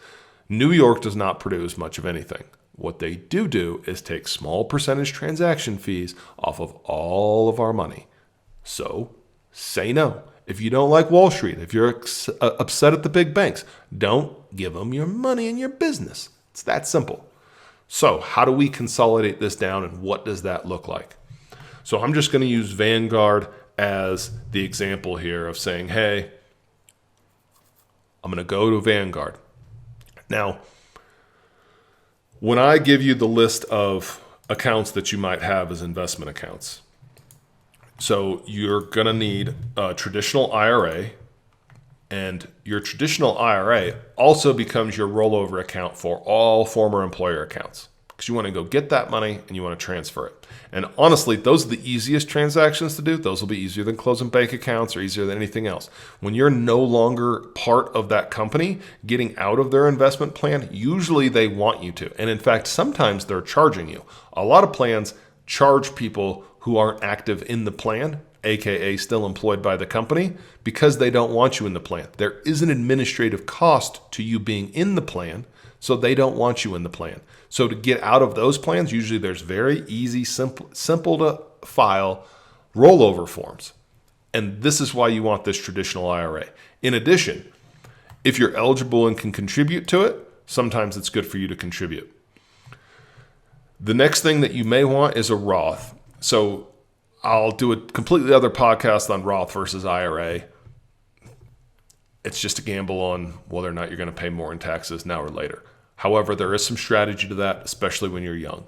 Speaker 1: New York does not produce much of anything. What they do is take small percentage transaction fees off of all of our money. So say no. If you don't like Wall Street, if you're upset at the big banks, don't give them your money and your business. It's that simple. So how do we consolidate this down, and what does that look like? So I'm just going to use Vanguard as the example here of saying, hey, I'm going to go to Vanguard. Now, when I give you the list of accounts that you might have as investment accounts, so you're going to need a traditional IRA, and your traditional IRA also becomes your rollover account for all former employer accounts, because you want to go get that money and you want to transfer it. And honestly, those are the easiest transactions to do. Those will be easier than closing bank accounts or easier than anything else. When you're no longer part of that company, getting out of their investment plan, usually they want you to. And in fact, sometimes they're charging you. A lot of plans charge people who aren't active in the plan, aka still employed by the company, because they don't want you in the plan. There is an administrative cost to you being in the plan, so they don't want you in the plan. So to get out of those plans, usually there's very easy, simple to file rollover forms. And this is why you want this traditional IRA. In addition, if you're eligible and can contribute to it, sometimes it's good for you to contribute. The next thing that you may want is a Roth. So I'll do a completely other podcast on Roth versus IRA. It's just a gamble on whether or not you're going to pay more in taxes now or later. However, there is some strategy to that, especially when you're young.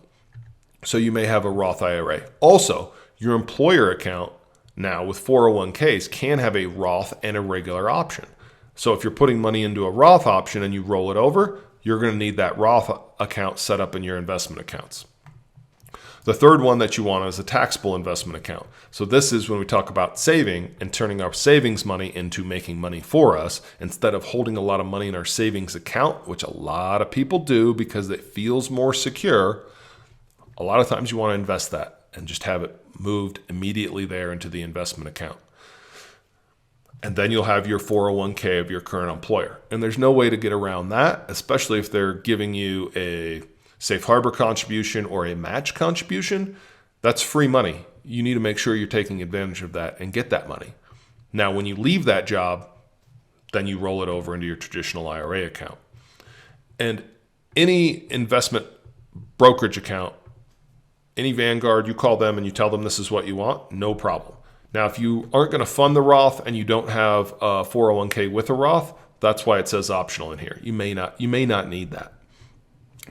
Speaker 1: So you may have a Roth IRA. Also, your employer account now with 401ks can have a Roth and a regular option. So if you're putting money into a Roth option and you roll it over, you're going to need that Roth account set up in your investment accounts. The third one that you want is a taxable investment account. So this is when we talk about saving and turning our savings money into making money for us instead of holding a lot of money in our savings account, which a lot of people do because it feels more secure. A lot of times you want to invest that and just have it moved immediately there into the investment account. And then you'll have your 401k of your current employer. And there's no way to get around that, especially if they're giving you a safe harbor contribution or a match contribution. That's free money. You need to make sure you're taking advantage of that and get that money. Now, when you leave that job, then you roll it over into your traditional IRA account. And any investment brokerage account, any Vanguard, you call them and you tell them this is what you want, no problem. Now, if you aren't going to fund the Roth and you don't have a 401k with a Roth, that's why it says optional in here. You may not need that.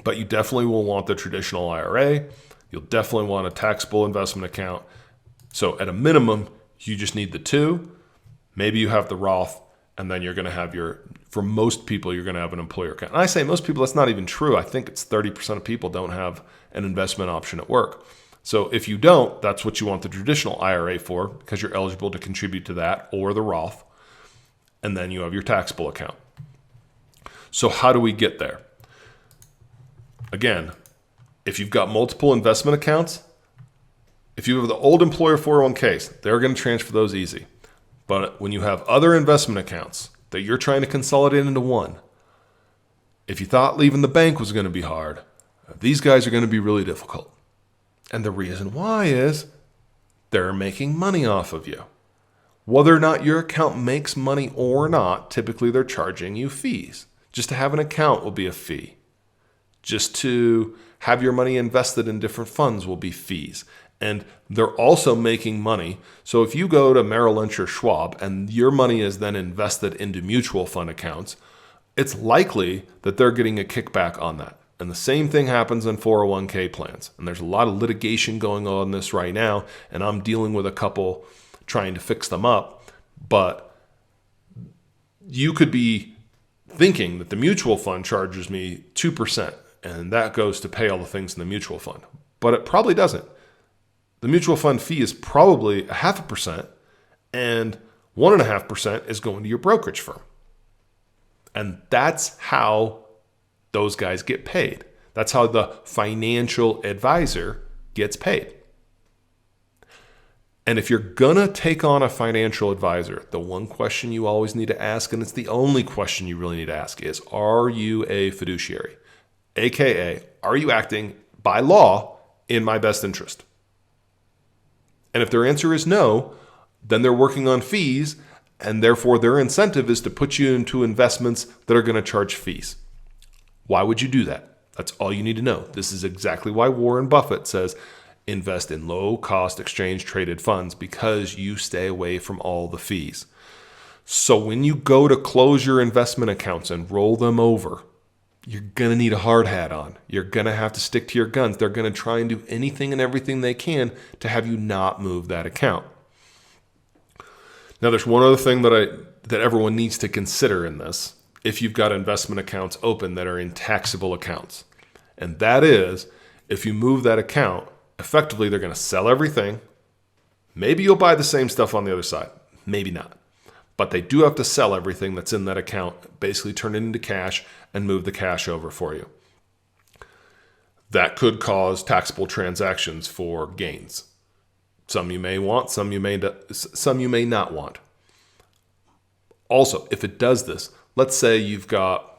Speaker 1: But you definitely will want the traditional IRA. You'll definitely want a taxable investment account. So at a minimum, you just need the two. Maybe you have the Roth, and then you're going to have for most people, you're going to have an employer account. And I say most people, that's not even true. I think it's 30% of people don't have an investment option at work. So if you don't, that's what you want the traditional IRA for, because you're eligible to contribute to that or the Roth. And then you have your taxable account. So how do we get there? Again, if you've got multiple investment accounts, if you have the old employer 401ks, they're going to transfer those easy. But when you have other investment accounts that you're trying to consolidate into one, if you thought leaving the bank was going to be hard, these guys are going to be really difficult. And the reason why is they're making money off of you. Whether or not your account makes money or not, typically they're charging you fees. Just to have an account will be a fee. Just to have your money invested in different funds will be fees. And they're also making money. So if you go to Merrill Lynch or Schwab and your money is then invested into mutual fund accounts, it's likely that they're getting a kickback on that. And the same thing happens in 401k plans. And there's a lot of litigation going on this right now. And I'm dealing with a couple trying to fix them up. But you could be thinking that the mutual fund charges me 2%. And that goes to pay all the things in the mutual fund. But it probably doesn't. The mutual fund fee is probably 0.5%. And 1.5% is going to your brokerage firm. And that's how those guys get paid. That's how the financial advisor gets paid. And if you're going to take on a financial advisor, the one question you always need to ask, and it's the only question you really need to ask, is, are you a fiduciary? AKA, are you acting by law in my best interest? And if their answer is no, then they're working on fees, and therefore their incentive is to put you into investments that are going to charge fees. Why would you do that? That's all you need to know. This is exactly why Warren Buffett says invest in low-cost exchange-traded funds, because you stay away from all the fees. So when you go to close your investment accounts and roll them over, you're going to need a hard hat on. You're going to have to stick to your guns. They're going to try and do anything and everything they can to have you not move that account. Now, there's one other thing that everyone needs to consider in this if you've got investment accounts open that are in taxable accounts. And that is, if you move that account, effectively they're going to sell everything. Maybe you'll buy the same stuff on the other side. Maybe not. But they do have to sell everything that's in that account, basically turn it into cash and move the cash over for you. That could cause taxable transactions for gains. Some you may want, some you may not want. Also, if it does this, let's say you bought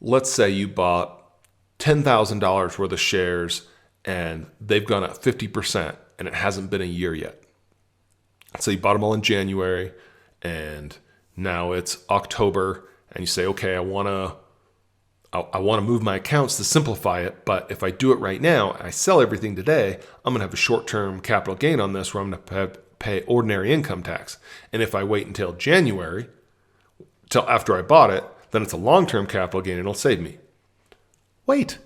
Speaker 1: $10,000 worth of shares and they've gone up 50% and it hasn't been a year yet. So you bought them all in January and now it's October and you say, okay, I want to move my accounts to simplify it, but if I do it right now, I sell everything today, I'm going to have a short-term capital gain on this where I'm going to pay ordinary income tax. And if I wait until January, till after I bought it, then it's a long-term capital gain and it'll save me. Wait.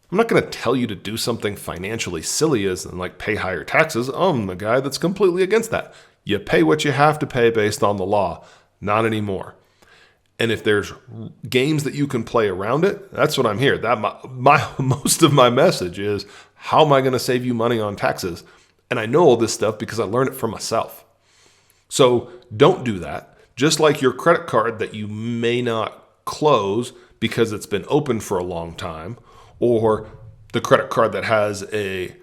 Speaker 1: I'm not going to tell you to do something financially silly as in like pay higher taxes. I'm the guy that's completely against that. You pay what you have to pay based on the law. Not anymore. And if there's games that you can play around it, that's what I'm here. Most of my message is, how am I going to save you money on taxes? And I know all this stuff because I learned it from myself. So don't do that. Just like your credit card that you may not close because it's been open for a long time, or the credit card that has a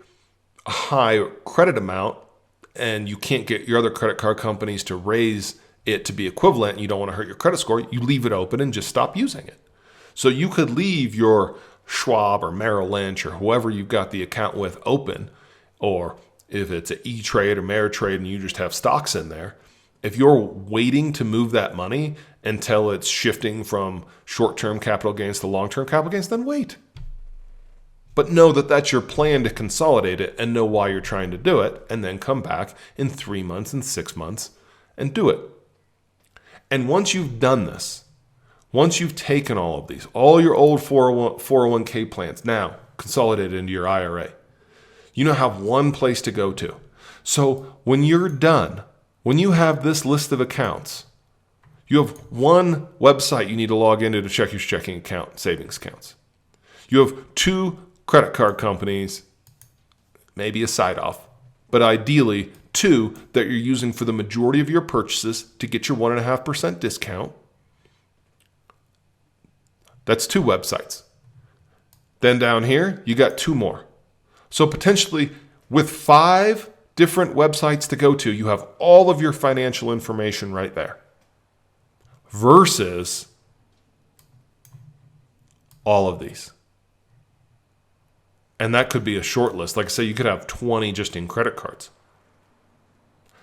Speaker 1: high credit amount and you can't get your other credit card companies to raise it to be equivalent and you don't want to hurt your credit score, you leave it open and just stop using it. So you could leave your Schwab or Merrill Lynch or whoever you've got the account with open, or if it's an E-Trade or Ameritrade and you just have stocks in there, if you're waiting to move that money until it's shifting from short-term capital gains to long-term capital gains, then wait. But know that that's your plan to consolidate it and know why you're trying to do it, and then come back in 3 months and 6 months and do it. And once you've done this, once you've taken all of these, all your old 401k plans now consolidated into your IRA, you now have one place to go to. So when you're done, when you have this list of accounts, you have one website you need to log into to check your checking account, savings accounts. You have 2 credit card companies, maybe a side off, but ideally 2 that you're using for the majority of your purchases to get your 1.5% discount. That's 2 websites. Then down here, you got 2 more. So potentially with 5 different websites to go to, you have all of your financial information right there. Versus all of these. And that could be a short list. Like I say, you could have 20 just in credit cards.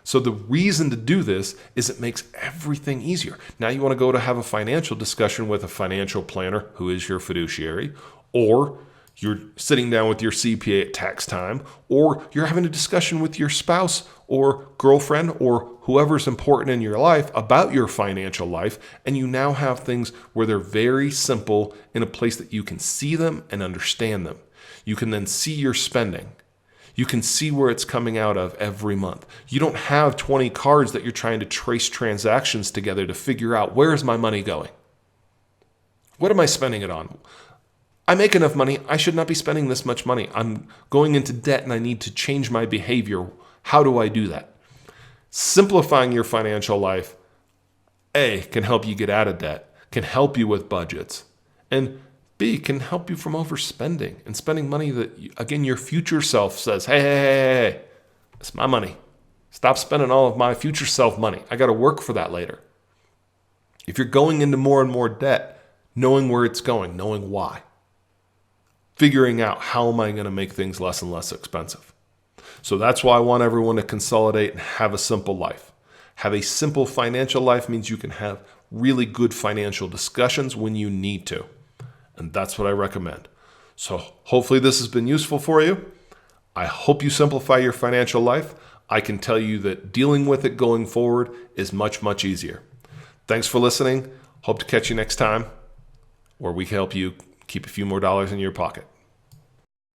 Speaker 1: So the reason to do this is it makes everything easier. Now you want to go to have a financial discussion with a financial planner who is your fiduciary, or you're sitting down with your CPA at tax time, or you're having a discussion with your spouse or girlfriend or whoever's important in your life about your financial life, and you now have things where they're very simple in a place that you can see them and understand them. You can then see your spending. You can see where it's coming out of every month. You don't have 20 cards that you're trying to trace transactions together to figure out, where is my money going? What am I spending it on? I make enough money. I should not be spending this much money. I'm going into debt and I need to change my behavior. How do I do that? Simplifying your financial life, A, can help you get out of debt, can help you with budgets, and B, can help you from overspending and spending money that, again, your future self says, hey, it's my money. Stop spending all of my future self money. I got to work for that later. If you're going into more and more debt, knowing where it's going, knowing why, figuring out how am I going to make things less and less expensive. So that's why I want everyone to consolidate and have a simple life. Have a simple financial life means you can have really good financial discussions when you need to. And that's what I recommend. So hopefully this has been useful for you. I hope you simplify your financial life. I can tell you that dealing with it going forward is much, much easier. Thanks for listening. Hope to catch you next time, where we can help you keep a few more dollars in your pocket.